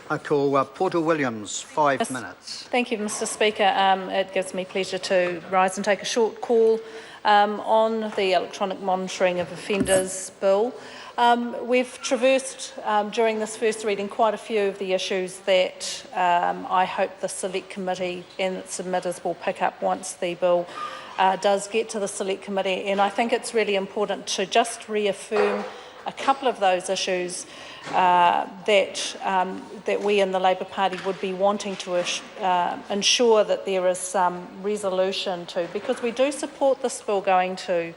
I call Porter Williams, 5 minutes. Thank you, Mr Speaker. It gives me pleasure to rise and take a short call on the Electronic Monitoring of Offenders Bill. We've traversed during this first reading quite a few of the issues that I hope the Select Committee and its submitters will pick up once the bill does get to the Select Committee, and I think it's really important to just reaffirm a couple of those issues that we in the Labour Party would be wanting to ensure that there is some resolution to, because we do support this bill going to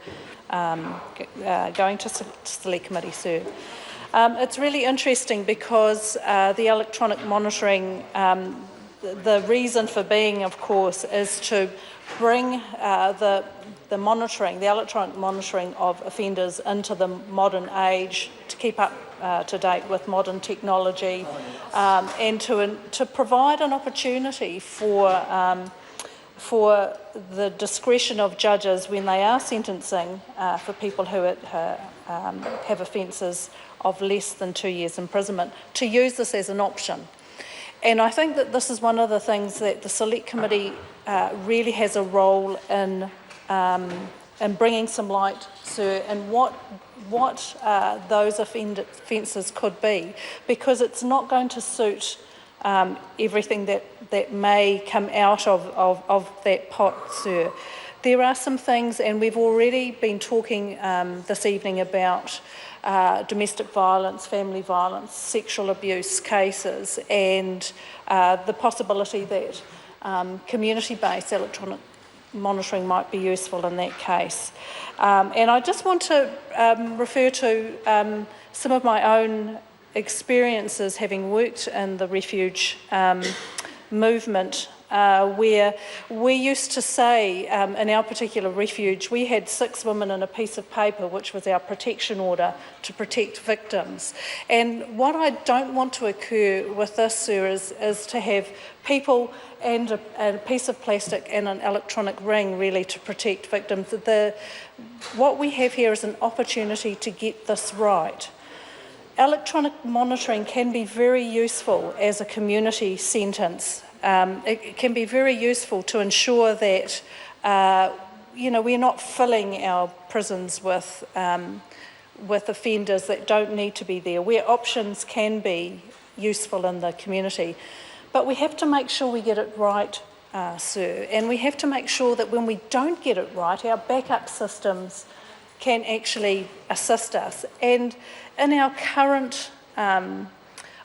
Select Committee, sir. It's really interesting because the electronic monitoring, the reason for being, of course, is to bring the electronic monitoring of offenders into the modern age, to keep up to date with modern technology, and to provide an opportunity for the discretion of judges when they are sentencing for people who have offences of less than 2 years imprisonment, to use this as an option. And I think that this is one of the things that the Select Committee really has a role in bringing some light to, and what those offences could be, because it's not going to suit everything that may come out of that pot, sir. There are some things, and we've already been talking this evening about domestic violence, family violence, sexual abuse cases, and the possibility that community-based electronic monitoring might be useful in that case. And I just want to refer to some of my own experiences having worked in the refuge movement, where we used to say in our particular refuge, we had 6 women and a piece of paper, which was our protection order to protect victims. And what I don't want to occur with this, sir, is to have people and a piece of plastic and an electronic ring really to protect victims. What we have here is an opportunity to get this right. Electronic monitoring can be very useful as a community sentence. It can be very useful to ensure that we're not filling our prisons with offenders that don't need to be there, where options can be useful in the community. But we have to make sure we get it right, sir, and we have to make sure that when we don't get it right, our backup systems can actually assist us. And in our current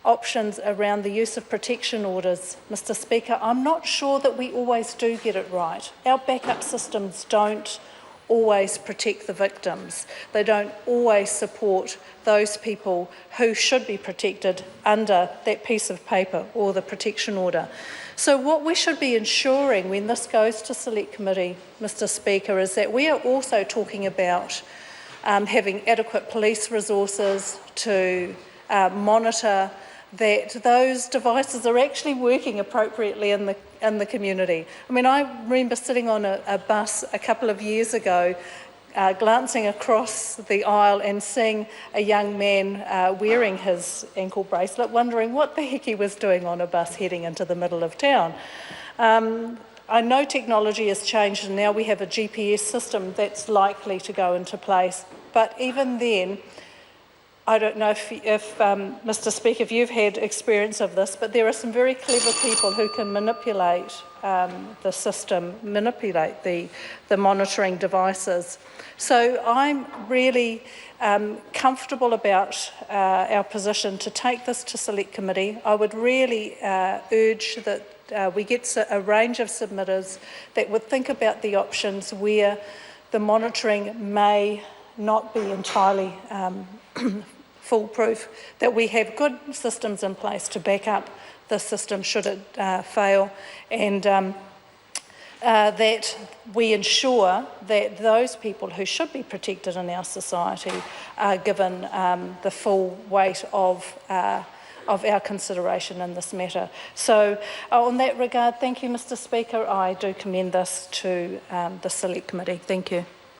options around the use of protection orders, Mr Speaker, I'm not sure that we always do get it right. Our backup systems don't always protect the victims. They don't always support those people who should be protected under that piece of paper or the protection order. So what we should be ensuring when this goes to Select Committee, Mr Speaker, is that we are also talking about having adequate police resources to monitor that those devices are actually working appropriately in the community. I mean, I remember sitting on a bus a couple of years ago, glancing across the aisle and seeing a young man wearing his ankle bracelet, wondering what the heck he was doing on a bus heading into the middle of town. I know technology has changed, and now we have a GPS system that's likely to go into place, but even then, I don't know if Mr Speaker, if you've had experience of this, but there are some very clever people who can manipulate the system, manipulate the monitoring devices. So I'm really comfortable about our position to take this to Select Committee. I would really urge that we get a range of submitters that would think about the options where the monitoring may not be entirely foolproof, that we have good systems in place to back up the system should it fail, and that we ensure that those people who should be protected in our society are given the full weight of our consideration in this matter. So on that regard, thank you, Mr Speaker. I do commend this to the Select Committee. Thank you.